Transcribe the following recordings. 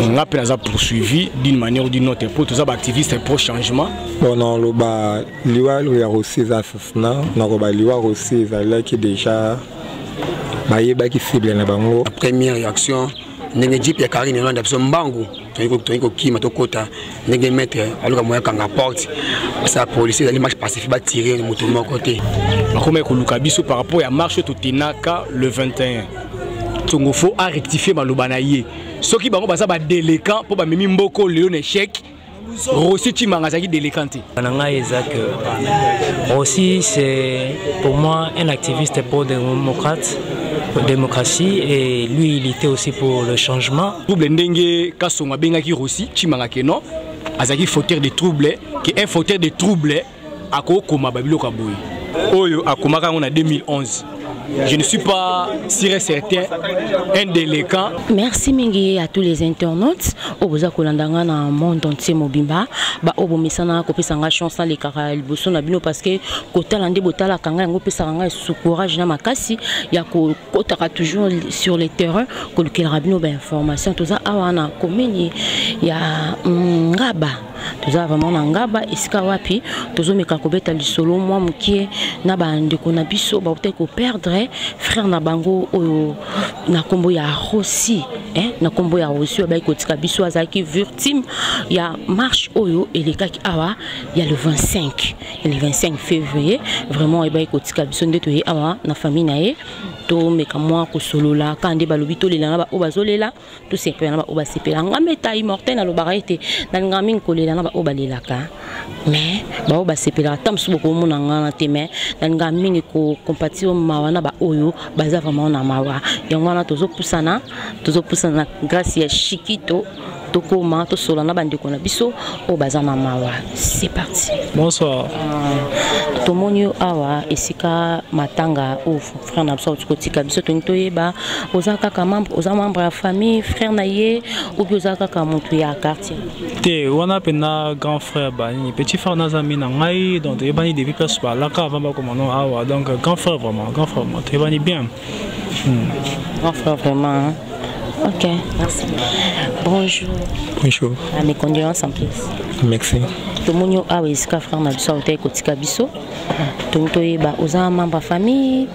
On a poursuivi d'une manière ou d'une autre pour tous les activistes pro changement. Bon, non, le bas, il y a aussi des assassinats, il y a aussi des qui déjà qui ciblent la bango. La première réaction, Nengeji Pierre Karine est l'un Mbangu, qui m'a tokota, Nenge mettre alors que moi quand la porte, ça police les marches pacifiques va tirer le moto de mon côté. Comme Kolukabiso par rapport à la marche de Tenaka le 21. Il faut rectifier Malobanaye. Ce qui va passer par déléquent pour Mimi Mboko Léon échec. Rossi Timangazaki délécanté. Rossi c'est pour moi un activiste pour démocratie et lui il était aussi pour le changement. Trouble ndenge kasonga bengaki Rossi Timangake non azaki fauteur de troubles qui est fauteur de troubles ako koma babilo kaboy. Oyo akomaka on a 2011. Je ne suis pas sûr et certain un déléquent. Merci mingi à tous les internautes. Oboza kolandanga na monde entier mobimba. Ba obomesana ko pesanga chance les kara liboso na bino parce que kotala nde botala kanga ngo pesanga sous courage na makasi ya ko kotaka toujours sur le terrain ko lequel rabino ba information tout ça awana komeni ya ngaba. Tout ça vraiment ngaba iska wapi tozo meka ko beta lisolo moi mukie na ba ndeko na biso ba peut ko perdre frère na bango oyo na kombo ya Rossi na kombo ya Rossi ba ikotika biso azaki victime ya marche oyo elekaki awa ya le 25 février vraiment ba ikotika biso ndeto ye awa na famille na ye to meka moi ko solola kande balobi to lela na ba obazolela to sepela na ba obasepela ngameta immortel na lobarete na ngami kolela na ba obalelaka mais ba obasepela tamsu boko mona ngana te mais na ngami ko compatio mawana ba oyo baza vraiment na mawa yangwana tozo pusana grâce ya Chikito toko ma to solo na bande ko na biso o baza na mawa. C'est parti. Bonsoir. Tomonyo awa esika matanga o frère na biso kotika biso tontoyeba ozaka ka membre ya famille frère na ye ou bien ozaka ka mutu ya quartier. Te wana pena grand frère bani petit frère na zami na ngai donc te bani depuis place ba la ka avant ba comment awa donc grand frère vraiment te bani bien. Grand frère vraiment. Hein? Ok, merci. Bonjour. Bonjour. Mes condoléances en plus. Merci. Tout le monde a eu frère na biso au kotika biso. Tontoyeba oza membre famille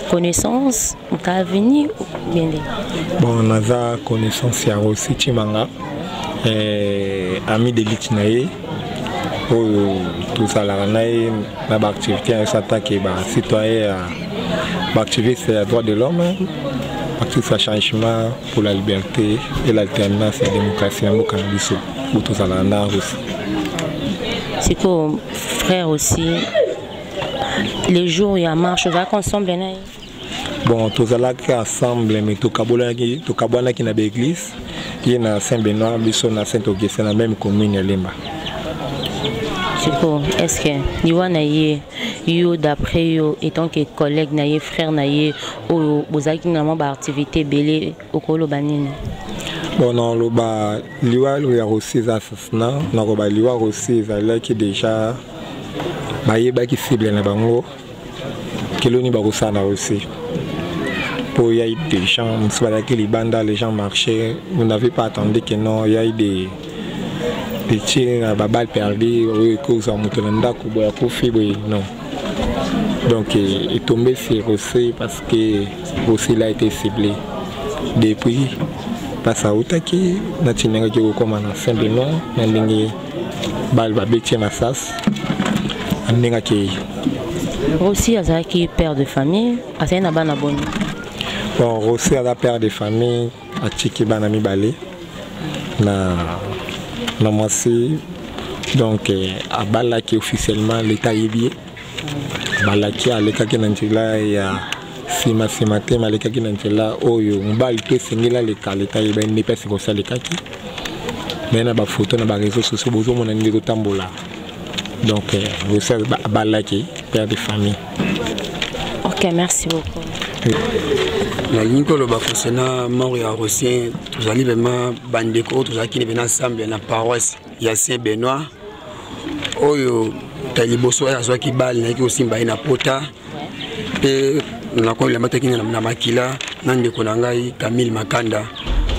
connaissance ka venir bien. Bon, on a connaissance ya aussi Chimanga ami de l'Itnaye. Tout ça là na ba activité s'attaquer ba citoyen ba activiste à droits de l'homme. Activiste changement pour la liberté et l'alternance et la démocratie en Mokambiso pour tout ça là aussi. C'est que frère aussi les jours il y a marche va ensemble. Bon, tout ça là ensemble mais tout kabona qui na l'église, qui na Saint-Benoît, biso na Saint-Augustin la même commune ya Lemba. Est-ce que yo d'après yo étant que collègue naie frère naie ou bozaki normalement ba activité belé okolo banini. Bon non le ba liwa il y a aussi des assassinats na ko ba liwa aussi là qui déjà ba yeba qui cible na bango keloni ba ko sana aussi. Pour y a des gens soit que les bandes les gens marchaient, vous n'avez pas attendu que non il y a des tirs à balle perdu cause en mutelanda kuboya kofi non. Donc il est tombé sur Rossi parce que Rossi a été ciblé depuis passe à Outaki na tinanga qui comme en Saint-Benoît na ndenge balle va betia na sas ndenge ki Rossi azaki père de famille azana bana boni. Bon Rossi a la père de famille a tiki bana mibale na moi aussi donc à Balaki officiellement l'état yébié Balaki à l'état qui n'entila ya sima tema l'état qui n'entila oyo mbali to singila l'état yébié n'est pas comme ça l'état qui mais na ba photo na ba réseaux sociaux bozo mon ndeko tambola donc vous savez Balaki père de famille. Ok, merci beaucoup. La ligne que le Bafosena, Maurice Rossi, tous allez vraiment bandeko, tous qui viennent ensemble dans la paroisse, il y a Saint-Benoît. Oyo, Taliboso, il y a qui balle, il y a aussi na pota. Et on a la matin qui na makila, nande konangai Camille Makanda.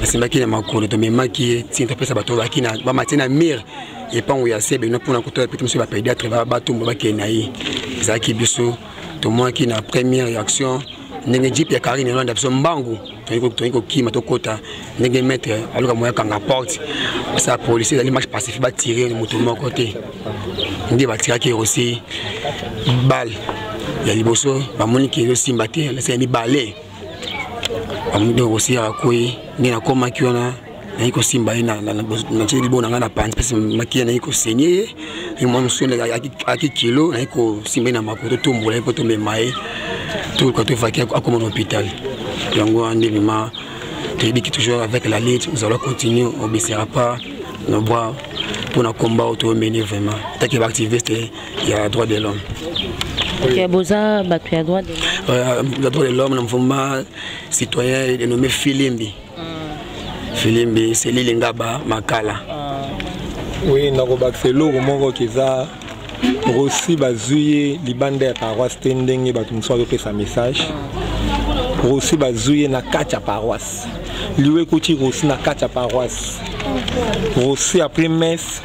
asimbaki na makolo tomemaki ntina topesa bato bamatie na mire epango ya se beno mpona kotola pete mosusu bapédiatre batumba bakende na ye ezalaki biso tomonaki na première réaction ndenge jipe ya karine elonda biso mbangu toyei kokima tokota ndenge maître aluka moya kanga porte sa policier ezali marche pacifique batire moto moko te nde batiraki aussi balle ya liboso bamoniki ezosimba te lasa ya mibale bamoniki aussi akoi nde nakomaki wana nayi kosimba ye natie libo na ngai na panzi mpesi makia nayi kosenye ye mwa mosusu aki kilo nayi kosimba ye na makoto tombola ye mpo tomema ye toluka tofaki akoma na hôpital yango ande vraiment toyebiki toujours avec la lutte nous allons continuer on baissera pas nos bras pour na combat auto-mené vraiment tant que activiste il y a droit de l'homme. Ok, boza batu ya droit de l'homme. Le droit de l'homme na mvuma citoyen dénommé Filimbi. Filimbi c'est Lilingaba Makala. Oui, nakobakisa eloko moko kiza aussi bazuye libanda ya paroisse tendenge bato mosusu azopesa message aussi bazuye na kati ya paroisse liwe ekuti aussi na kati ya paroisse aussi après messe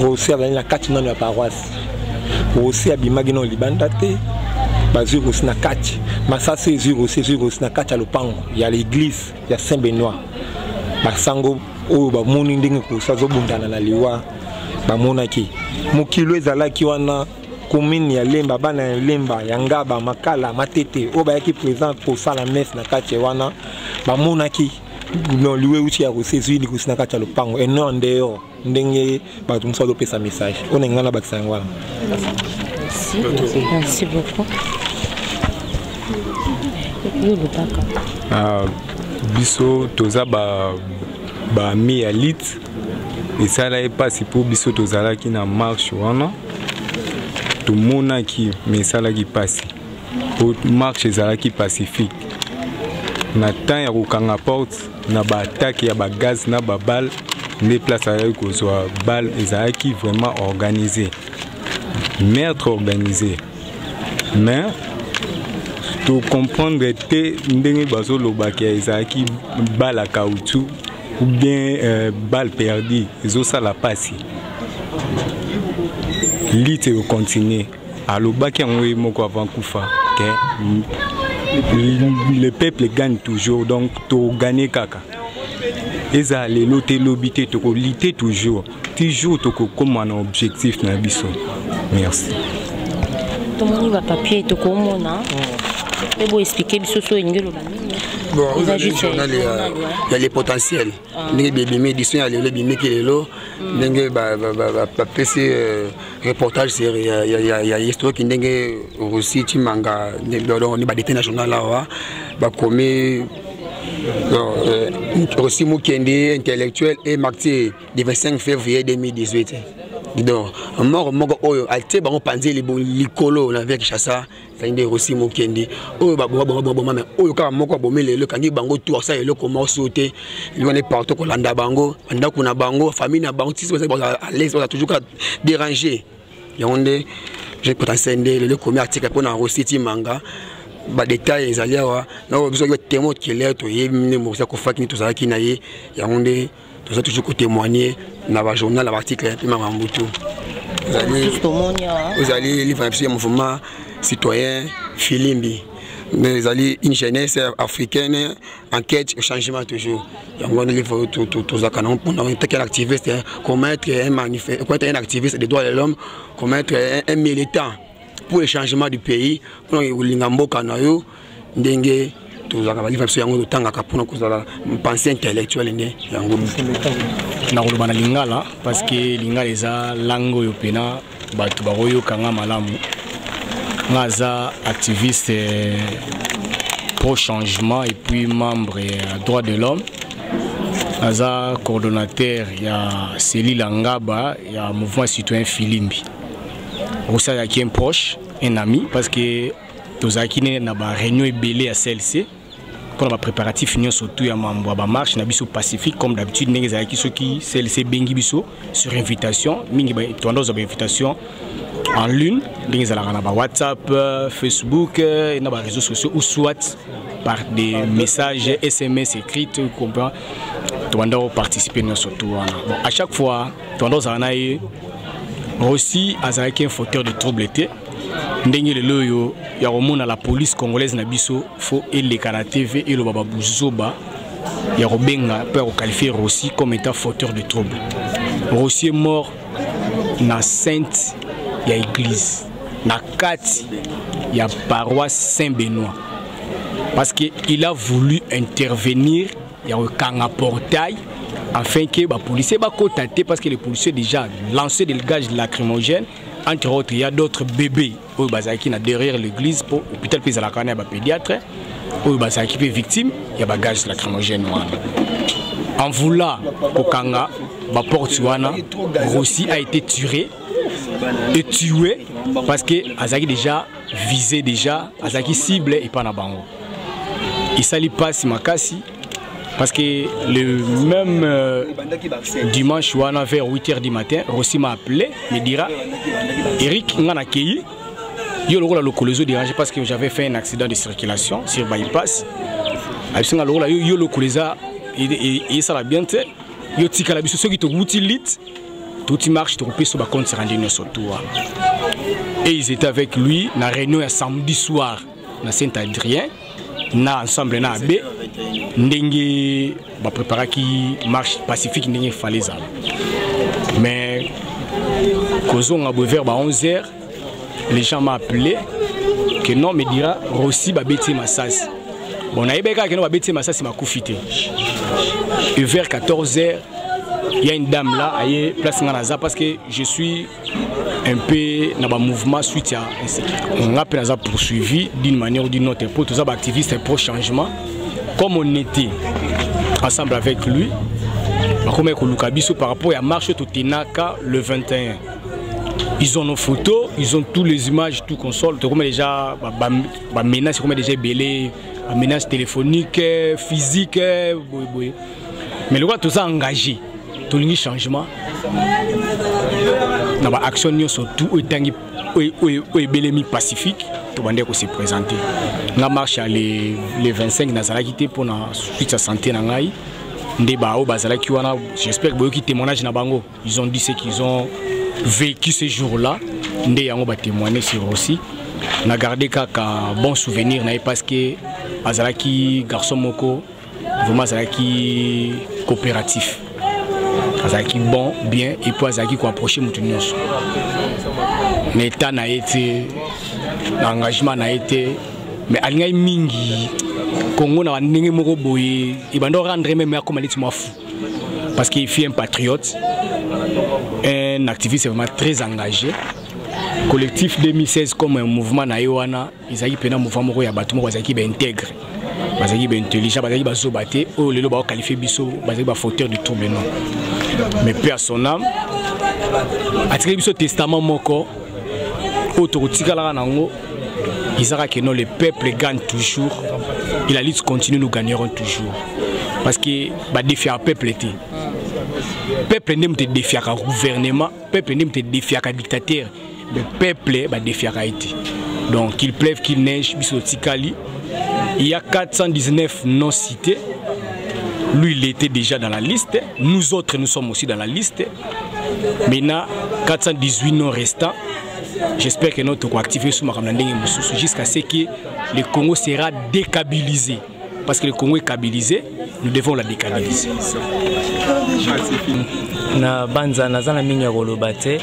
aussi azali na kati nano ya paroisse aussi abimaki nano libanda te bazuye aussi na kati masasi ezwi aussi na kati ya lopango ya l'église ya Saint Benoît basango oyo bamoni ndenge kosa azobundana na liwa bamonaki mokilo ezalaki wana commune ya Lemba bana ya Lemba ya Ngaba Makala Matete oyo bayaki présent kosala messe na kati wana bamonaki non liwe uti ya kosezwi likosi na kati ya lopango eno ndeyo ndenge bato mosusu azopesa message oyo na ngai na bakisa yango wana. Merci beaucoup. Biso toza ba mi ya lit esala epasi mpo biso tozalaki na marche wana tomonaki me esalaki pasi po marche ezalaki pacifique na temps ya kokanga porte na baatake ya bagaz na babale nde place azalaki kozwa bale ezalaki vraiment organisé meurtre organisé mais to comprendre te ndenge bazolobaki ezalaki bale à caoutchouc ou bien balle perdue ezosala pasi lite continue alobaki yango ye moko avant kufa que le peuple gagne toujours donc to gagner kaka eza lelo te lobi te tokolite toujours tokokoma na objectif na biso. Merci. Tomoni ba papier tokomona pe bo expliquer biso so ngelo ba nini. Bon, il y a les potentiels. Les médecins, il y a les bimés reportage, il y a l'histoire qui est aussi Timanga, on est des national là, aussi Moukendi, intellectuel et martyr du 25 février 2018. Donc, mort oyo alte bango panzi likolo na avec chassa tande aussi Mokendi oyo mais oyo ka moko bomele le kangi bango tout ça le comment sauter il on est partout ko landa bango ndako na bango famille na bango tisi à l'aise on a toujours déranger yonde j'ai potentiel le commis article pour na aussi Timanga ba détails ezali wa na biso yo témoin qui l'air to yemne mo ça ko fakini to ça ki na ye yonde tout ça toujours témoigner dans le journal, l'article est plus Mambutu. Vous allez lire un mouvement citoyen Filimbi. Vous allez une jeunesse africaine en quête de changement toujours. On va lire tout ça quand on est un activiste, commettre un activiste des droits de l'homme, commettre un militant pour le changement du pays. Pour l'ingambo kanayo, dengue. Pensée intellectuelle na lingala parce que lingala eza lango yo pena batu baroyo kanga malamu ngaza activiste pro changement et puis membre droit de l'homme aza coordonnateur ya Céline Ngaba ya mouvement citoyen Filimbi aussi ya qui est proche un ami parce que tozaki na ba réunion ebélé à CLC pour la préparatif union surtout ya mambo ba marche na biso pacifique comme d'habitude ndenge zaki soki CLC bengi biso sur invitation mingi ba tondozo ba invitation en lune ndenge zalaka na ba WhatsApp Facebook et na ba réseaux sociaux ou soit par des messages SMS écrits comprend doit participer dans ce tour. Bon, à chaque fois, Rossi a un fauteur de trouble. Ndenge le loyo ya romona la police congolaise na biso faut eleka na TV et le baba buzoba ya robenga pour qualifier Rossi comme étant fauteur de trouble. Rossi est mort na sainte ya église na kati ya paroisse Saint-Benoît parce que il a voulu intervenir ya kanga portail afin que les policiers ba contacter parce que les policiers déjà lancé des gages lacrymogènes. Entre autres, il y a d'autres bébés qui sont derrière l'église pour l'hôpital Pézalakane, il y a pédiatre, qui sont victimes, il y a des gaz lacrymogènes. En voulant au Kanga, Rossi a été tué parce que Azaki déjà visé déjà, Azaki cible et pas na bango. Il s'allie pas si makasi. Parce que le même dimanche vers 8h du matin, Rossi m'a appelé, me dira Eric Nganakei, je l'ai dérangé parce que j'avais fait un accident de circulation sur bypass. Je l'ai ça bien fait. Je l'ai ceux qui te goûtent tout marche, tu peux sur le compte sur tour. Et ils étaient avec lui dans la réunion samedi soir à Saint-Adrien. Na ensemble na B ndenge ba préparer qui marche pacifique ndenge fallait ça mais causons à vers 11h les gens m'ont appelé que non me dira Rossi ba beti massas bon na ibeka que non ba beti massas ma koufité et vers 14h il y a une dame là aye place nganaza parce que je suis un peu dans le mouvement suite à on a poursuivi d'une manière ou d'une autre pour tous les activistes pour changement comme on était ensemble avec lui par rapport à la marche de Tenaka le 21 ils ont nos photos ils ont toutes les images tout console comme déjà menace comme déjà belé menace téléphonique physique mais le roi tout ça engagé tout le changement dans l'action surtout au pacifique tout le monde se présenter la marche les 25 nazala quitté pour la suite santé nangai ndeba au bazala qui wana j'espère que qui témoignage na bango ils ont dit ce qu'ils ont vécu ce jour-là ndé yango ba témoigner sur aussi na garder kaka bon souvenir na parce que azalaki garçon moko vraiment azalaki coopératif azalaki bon bien et puis azalaki ko approcher mutu nyonso mais l'état n'a été l'engagement n'a été mais alingai mingi Congo na ndenge moko boye et bando rendre même comme ali tu fou parce qu'il fait un patriote un activiste vraiment très engagé collectif 2016 comme un mouvement na yoana izaki pena mouvement moko ya batu moko azaki ba intègre bazaki ba intelligent bazaki ba zobaté o lelo ba qualifier biso bazaki ba fauteur de trouble non mais paix à son âme atikeli biso testament moko autorotikala nango isaka que non le peuple gagne toujours et la lutte continue nous gagnerons toujours parce que ba défier peuple était peuple n'aime te défier à gouvernement peuple n'aime te défier à dictateur le peuple ba défier à été donc qu'il pleuve qu'il neige biso tikali il y a 419 non cités. Lui, il était déjà dans la liste. Nous autres, nous sommes aussi dans la liste. Maintenant, 418 non restants. J'espère que notre activé jusqu'à ce que le Congo sera décabilisé. Parce que le Congo est cabilisé, nous devons la décabiliser. Na banza nazana minya golobate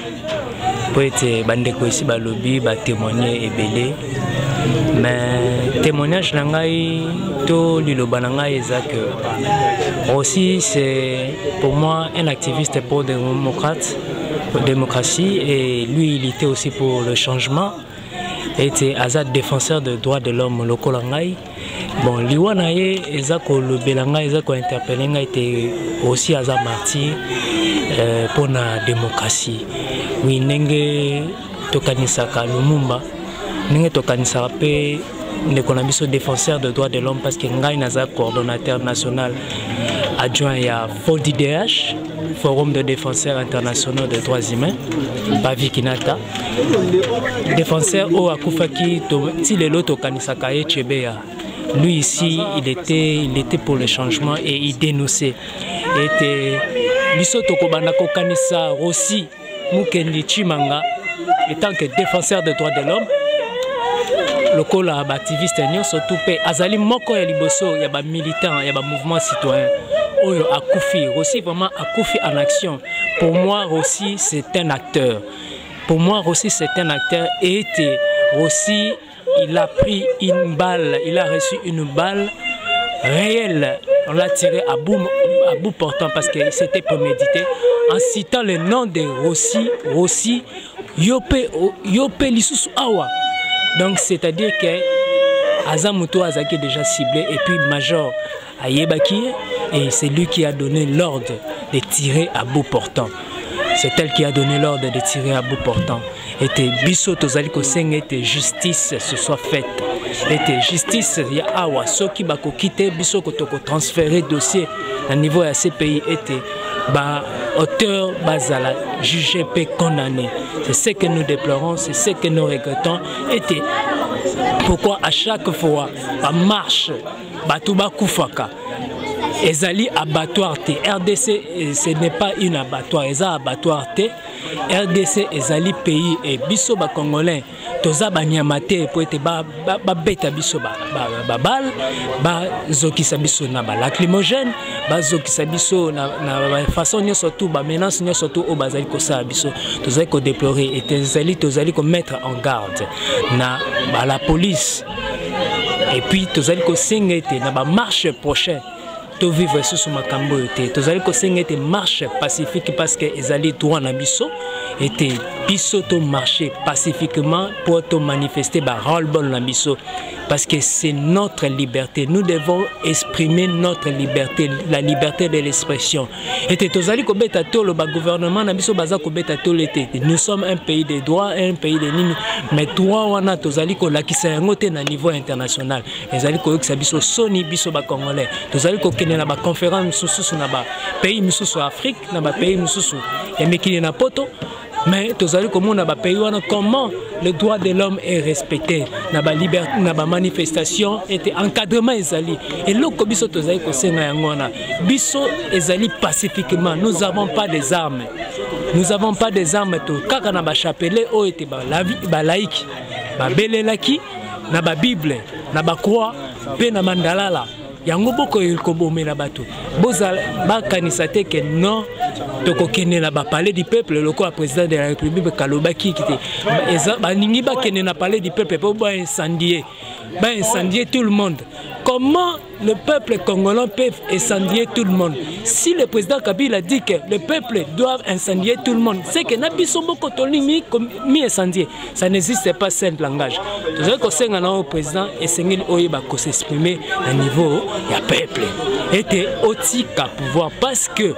pour être bandeko ici ba lobby ba témoigner ebele mais témoignage nangai to liloba nangai ezak aussi c'est pour moi un activiste pour démocratie et lui il était aussi pour le changement était Azad défenseur des droits de l'homme lokolangai bon liwanaye ezako lobelanga ezako interpeller était aussi Azad martyr pour la démocratie oui nenge tokanisaka Lumumba nenge tokanisaka pe nekonabiso défenseur des droits de l'homme parce que ngai naza coordonnateur national adjoint à FODIDH Forum de défenseurs internationaux des droits humains Bavi Kinata défenseur o akufaki ti lelo tokanisaka Echebeya lui ici il était pour le changement et il dénonçait était biso tokobanda kokanisa aussi Mukendi Chimanga étant que défenseur des droits de l'homme lokola ba activiste surtout pe azali moko ya liboso ya ba militant ya ba mouvement citoyen oyo akufi aussi vraiment akufi en action. Pour moi aussi c'est un acteur. Pour moi aussi c'est un acteur et était aussi il a pris une balle, il a reçu une balle réelle. On l'a tiré à bout portant parce que c'était prémédité. En citant le nom de Rossi, Yope Lisusu Awa. Donc c'est-à-dire que Azamuto Azaki est déjà ciblé et puis Major Ayebaki, et c'est lui qui a donné l'ordre de tirer à bout portant. C'est elle qui a donné l'ordre de tirer à bout portant. Et biso tozali ko senga et justice se soit faite. Et justice ya awa soki bako quitter biso ko toko transférer dossier à niveau à ces pays était ba auteur bazala jugé pe condamné. C'est ce que nous déplorons, c'est ce que nous regrettons. Et pourquoi à chaque fois ba marche batuba kufaka ezali abattoir te. RDC ce n'est pas une abattoir, eza abattoir te. RDC ezali pays et biso ba congolais toza banyamate po ete ba beta biso ba bal ba zokisa biso na ba lacrymogène ba zokisa biso na façon nyonso tout ba menace nyonso tout o bazali ko sa biso tozali ko déplorer et tozali ko mettre en garde na ba la police et puis tozali ko sengete na ba marche prochaine to vivre sous makambo yote tozali ko sengete marche pacifique parce que ezali droit na biso était biso to marcher pacifiquement pour te manifester ba ras-le-bol na biso parce que c'est notre liberté. Nous devons exprimer notre liberté, la liberté de l'expression. Et tozali ko beta to le gouvernement na biso baza ko beta to l'été. Nous sommes un pays de droit, un pays de nini, mais toi wana tozali ko lakisa yango te na niveau international. Ezali ko yokisa biso soni biso ba congolais. Tozali ko kene na ba conférence susu na ba pays mususu Afrique, na ba pays mususu et mekili na poto. Mais tozali komona ba pays wana comment le droit de l'homme est respecté na ba liberté na ba manifestation était encadrement ezali et loko biso tozali ko senga yango na biso ezali pacifiquement. Nous n'avons pas des armes, nous n'avons pas des armes to kaka na ba chapelet o était ba laïque ba belelaki na ba bible na ba croix pe na mandalala yango boko ekobomela bato bozala bakanisa te que non tokokene na ba palais du peuple loko a président de la République kalobaki kité baningi bakene na palais du peuple pour incendier tout le monde. Comment le peuple congolais peut incendier tout le monde? Si le président Kabila dit que le peuple doit incendier tout le monde, c'est que nabiso boko tolimi mi incendier. Ça n'existe pas ce langage. Nous avons conseillé au président et sengeli oyeba ko s'exprimer à niveau ya peuple. Était aussi qu'à pouvoir parce que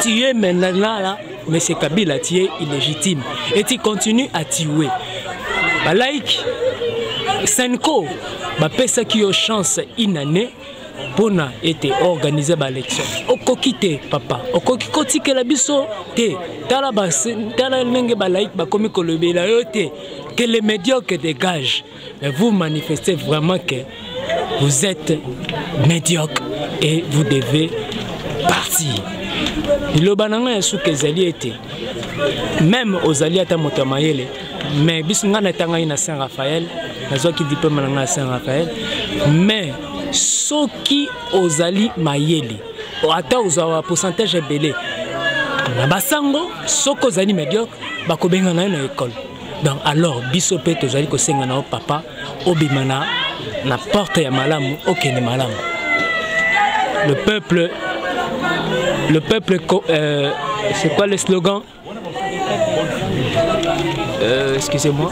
tu es maintenant là, M. Kabila, tu es illégitime et tu continues à tuer. Like Senko, pesa qui a chance une année pour été organisé l'élection. Okokite papa, okokoti que la biso te, tala nenge balaik bakomi kolobe la yote que les médiocres dégagent. Mais vous manifestez vraiment que vous êtes médiocre et vous devez partir. Le bananga ya souke zali était même aux alliés à Motamayele, mais bisunga na tanga ina Saint Raphaël, nazo ki diplôme na Saint Raphaël, mais soki aux alliés mayeli, ata uzawa pourcentage belé. Na basango soko zali médiocre bakobenga na école. Donc alors biso pe tozali ko senga na papa obimana na porte ya malamu okene malamu. Le peuple, c'est quoi le slogan? Excusez-moi.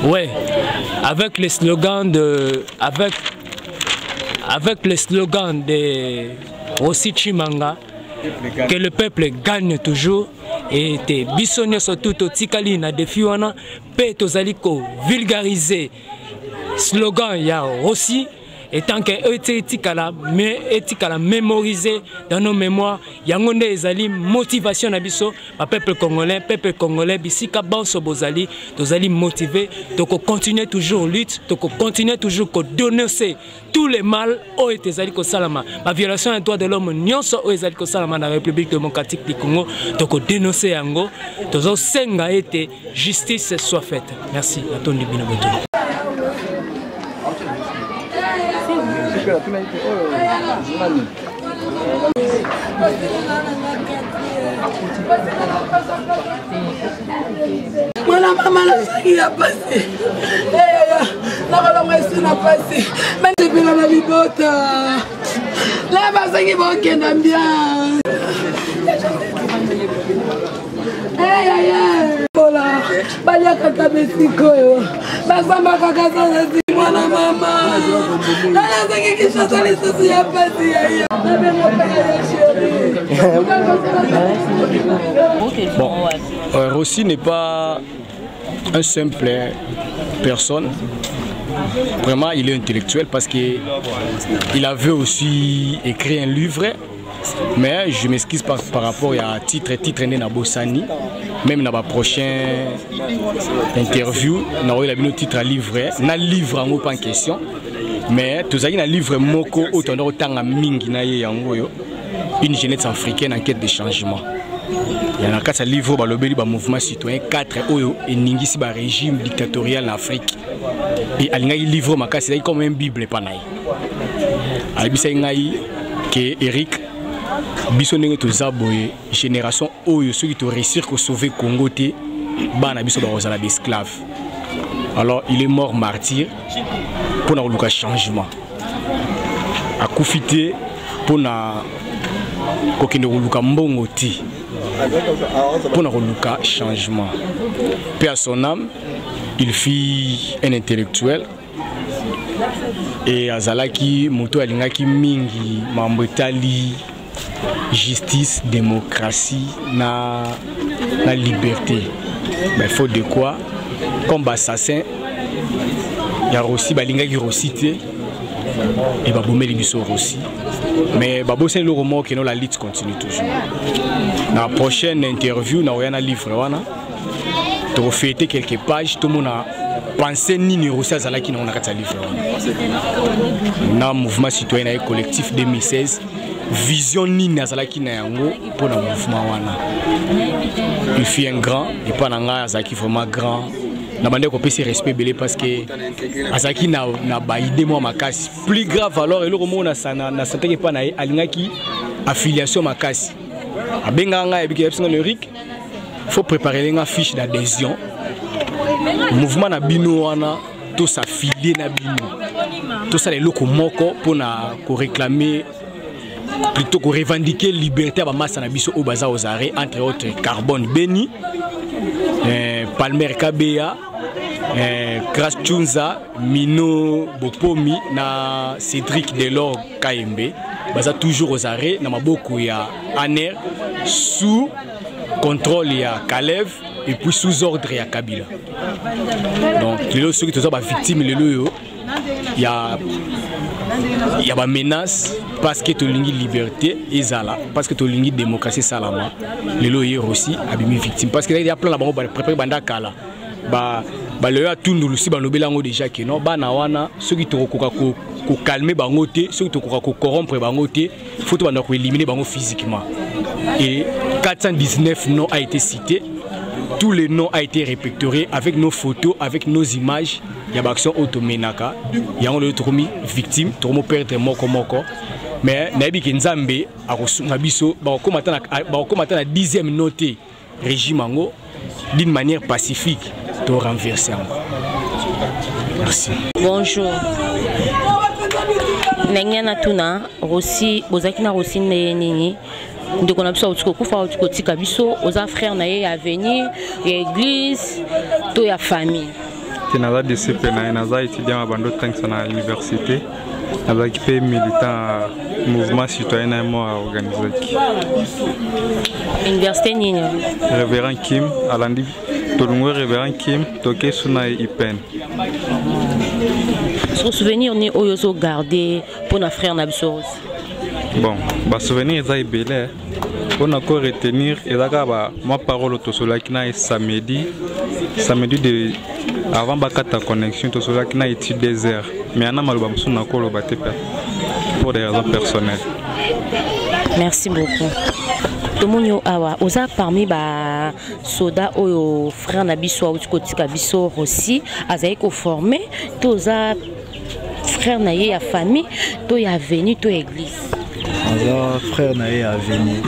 Ouais, avec le slogan de, avec le slogan de Rossi Chimanga, que le peuple gagne toujours. Et te bisonyo surtout tikali na défi wana pe tozali ko vulgariser slogan ya Rossi. et tant que etikala mémorisé dans nos mémoires yango nde ezali motivation na biso ba peuple congolais bisika banso bozali tozali motivé to continuer toujours lutte to continuer toujours ko dénoncer tous les mal o ezali ko salama ba violation des droits de l'homme nyonso o ezali ko salama na République démocratique du Congo to ko dénoncer yango tozo senga ete justice soit faite. Merci à ton bino boto. Voilà maman qui a passé. La passé. Mais c'est bien la libota. La base qui va bien bien. Voilà. Balia kata besiko yo. Basamba kaka za mwana mama. La zangi kisha les sisi ya passé ya. Na bengo pa ya chérie. Bon, Rossi n'est pas un simple personne. Vraiment, il est intellectuel parce qu'il avait aussi écrit un livre. Mais je m'excuse par rapport à titre né na Bossani. Même dans la prochaine interview, on a eu le titre à livre. Na livre en pas en question. Mais tout ça, il y a un livre moko autant de mingi na yango. Une jeunesse africaine en quête de changement. Il y a un livre qui est mouvement citoyen 4 Oyo et Ningisi ba régime dictatorial en Afrique. Et il y a un livre qui est comme une Bible. Il y a que Eric Bissonné to zaboye génération Oyo ceux qui ont réussi à sauver Congo té bana biso ba ozala d'esclaves. Alors il est mort martyr pour na changement. A kufité pour na kokende luka mbongo ti pour na changement. Paix à son âme, il fut un intellectuel et azalaki moto alingaki mingi mambetali justice, démocratie, na liberté. Mais faut de quoi comme assassin il y a aussi balinga qui recité et babomé les biso aussi. Mais babo c'est le roman que la lutte continue toujours. Dans la prochaine interview na oyana livre wana to fêter quelques pages tout le monde a pensé ni Rossi azalaki na kata livre wana. Na mouvement citoyen et collectif 2016 vision ni nazalaki na yango pour le mouvement wana. Il fit un grand et pas nanga azaki vraiment grand. Na bande ko pesi respect belé parce que azaki na ba idée moi makasi plus grave alors eloko mona sana na santé pas na alingaki affiliation makasi. Abenga nga ebiki epsinga le RIC faut préparer une fiche d'adhésion. Mouvement na bino wana to s'affilier na bino. Tout ça les locaux moko pour na ko réclamer plutôt que revendiquer liberté à masse na biso au baza aux arrêts entre autres Carbone Beni, Palmer Kabea, Grace Chunza, Mino Bopomi na Cédric Delors Kaembe baza toujours aux arrêts na maboko ya Aner sous contrôle ya Kalev et puis sous ordre ya Kabila. Donc les ceux qui sont victimes les loyo il y a des menaces parce que tu as une liberté ezala parce que tu as une démocratie salama les loyers aussi abimi victime parce que il y a plein là ba préparer banda kala ba le a tundu lusi ba lobelango déjà que non ba na wana ceux qui te koka ko calmer bango té ceux qui te koka ko corrompre bango té faut to banda ko éliminer bango physiquement et 419 noms a été cité. Tous les noms ont été répertoriés avec nos photos, avec nos images. Il y a l'action automénaka. Il y a un victime, tout le perdre moko. Mais Nabi Kenzambe a reçu Nabiso, comme attend la 10e noté régime d'une manière pacifique, de renverser. Merci. Bonjour. Nengana tuna Rossi, bozakina Rossi nini. Donc on a besoin de kufa tika biso aux frères na ye à venir l'église to ya famille tinaza discipline naza étudiant à bando tanks na l'université naza qui militant mouvement citoyen na moi organisé université nini révérend Kim alandi tolungo révérend Kim toke suna ipen Ce souvenir ni oyozo garder pour nos frères Nabiso. Bon, bah souvenir ça est belé. On a encore retenir et là ma parole au cela qui n'a samedi de avant bakata connexion to cela qui n'a été désert. Mais on a mal bamsou na ko lo baté pour des raisons personnelles. Merci beaucoup. Tomonyo awa oza parmi ba soda oyo frère Nabiso ou kotika biso aussi azai ko formé toza frère naye ya famille to ya venu to église. Aza frère naye ya venu.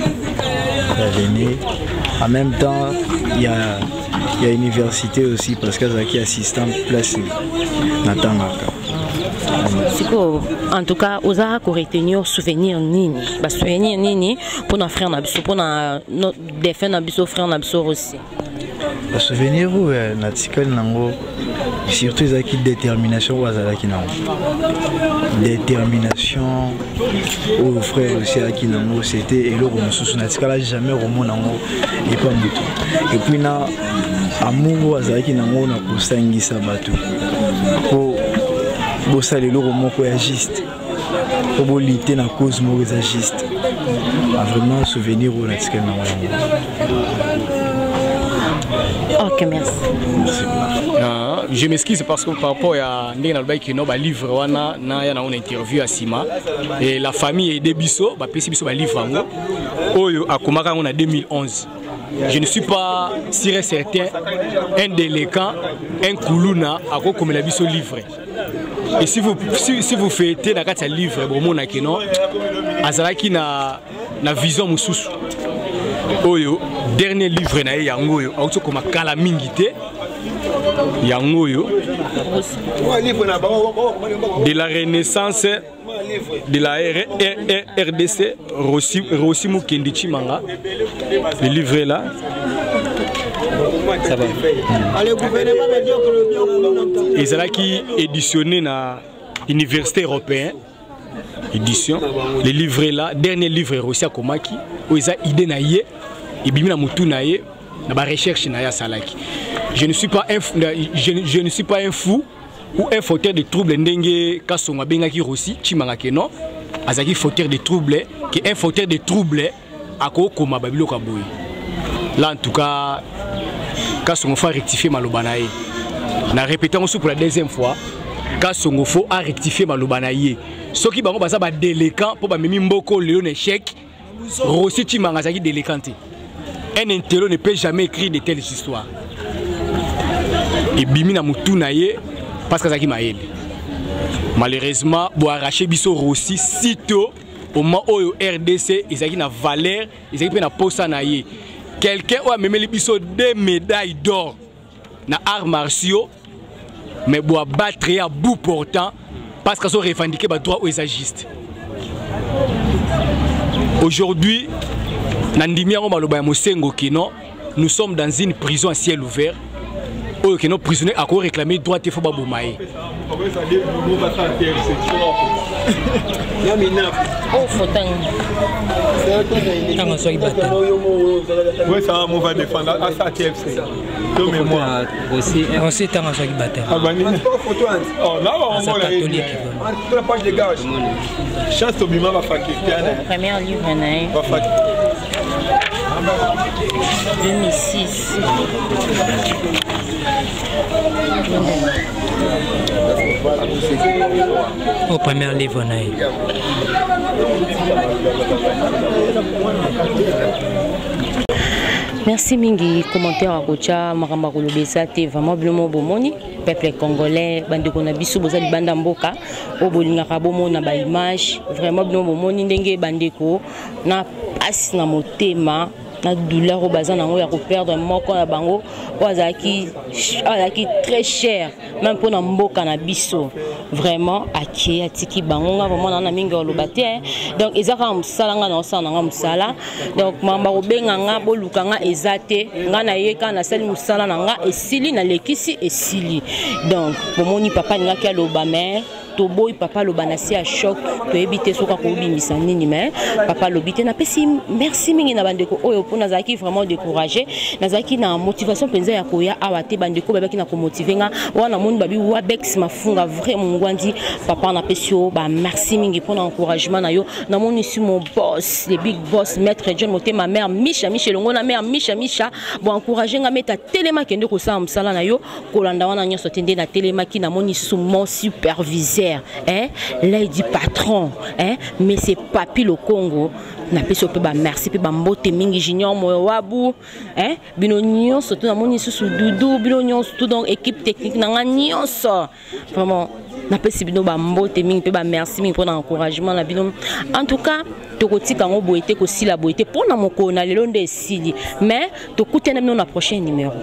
En même temps, il y a université aussi parce que Zaki assistant place Natangaka. En tout cas, aux arts retenir souvenir nini, souvenir nini pour nos frères Nabiso, pour nos défunts Nabiso, frères Nabiso aussi. Le souvenir où natikal nango surtout Zaki détermination ou Azalaki nango. Détermination aux frères aussi Zaki nango c'était et le romususu natikala jamais romo nango et pas mutu. Et puis na amour Azalaki nango na kosangisa bato. Pour bossa le logo moko ya juste pour lutter na cause moko ya juste vraiment souvenir au natikal nango. Ok, merci. Je m'excuse parce que par rapport à un livre, on a une interview à Sima et la famille est Debiso, un livre en 2011. Je ne suis pas sûr et certain un déléquent, un koulouna à quoi comme la biso livre. Et si vous faites un livre, bon mon akeno, azalaki na vision mususu. Oyo dernier livre na yango yo auto comme kala mingité yango yo de la renaissance de la RDC Rossi Mukendichi Manga. Le livre là ça va. Et c'est là qui éditionné na université européenne édition les livres là dernier livre Rossi Akomaki où ils a idée na yé et bimina mutu na yé na ba recherche na ya salaki. Je ne suis pas un fou ou un fauteur de troubles ndenge kasonga bengaki Rossi Chimanga keno azaki fauteur de troubles qui un fauteur de troubles ako koma babilo kaboy. Là en tout cas kasonga faut rectifier maloba na ye. Na répéter aussi pour la deuxième fois kasonga faut rectifier maloba na ye. Soki bango baza ba déléquent pour ba memi mboko Léon échec Rossi Chimanga azaki déléquenté. Un intello ne peut jamais écrire de telles histoires. Et bimina mutu na ye parce que azaki maele. Malheureusement, bo arracher biso Rossi sitôt au moment où RDC ezaki na valeur, ezaki pe na posa na ye. Quelqu'un a memeli biso des médailles d'or na arts martiaux mais bo battre à bout portant parce qu'ils ont revendiqué les droits aux agistes. Aujourd'hui, nous sommes dans une prison à ciel ouvert où nos prisonniers ont réclamé droit de Fobabomae. Premier livre 2006. Au premier livre Merci mingi commentaire à Kocha Makamba Kolobesa te vraiment bien bomoni peuple congolais bande kona biso boza libanda mboka o bolingaka bomona ba image vraiment bien bomoni ndenge bandeko na passe na motema na douleur au bazan nango ya ko perdre moko na bango ozaki très cher même pour na mboka na biso vraiment aki atiki bango vraiment na mingi olobate donc ezaka msalanga na osana nga msala donc mamba obenganga bolukanga ezate nga na yeka na sali musala na nga esili na lekisi esili donc bomoni papa ninga ki aloba mais toboy papa lobanasi à choc to éviter soka ko bimisa nini mais papa lobité na pesi merci mingi na bandeko oyo pona zaki vraiment décourager na zaki na motivation penza ya koya awate bandeko babaki na ko motiver nga wana moni babi wa bex mafunga vraiment ngwandi papa na pesio ba merci mingi pour l'encouragement na yo na moni sur mon boss le big boss maître John Moté ma mère Micha Longo na mère Micha bon encourager nga meta telema kende ko sa msala na yo kolanda wana nyoso tende na telema ki na moni sous mon superviseur lady patron mais c'est papi le Congo na peso pe ba merci pe ba mbote mingi junior moyo wabu bino nyonso to na moni sous dudu bino nyonso tout donc équipe technique na nga nyonso vraiment na pesi bino ba mbote mingi pe ba merci mingi pour l'encouragement na bino en tout cas tokotika ngo boité ko sila boité pour na moko na lelo nde sili mais tokutena bino na prochain numéro.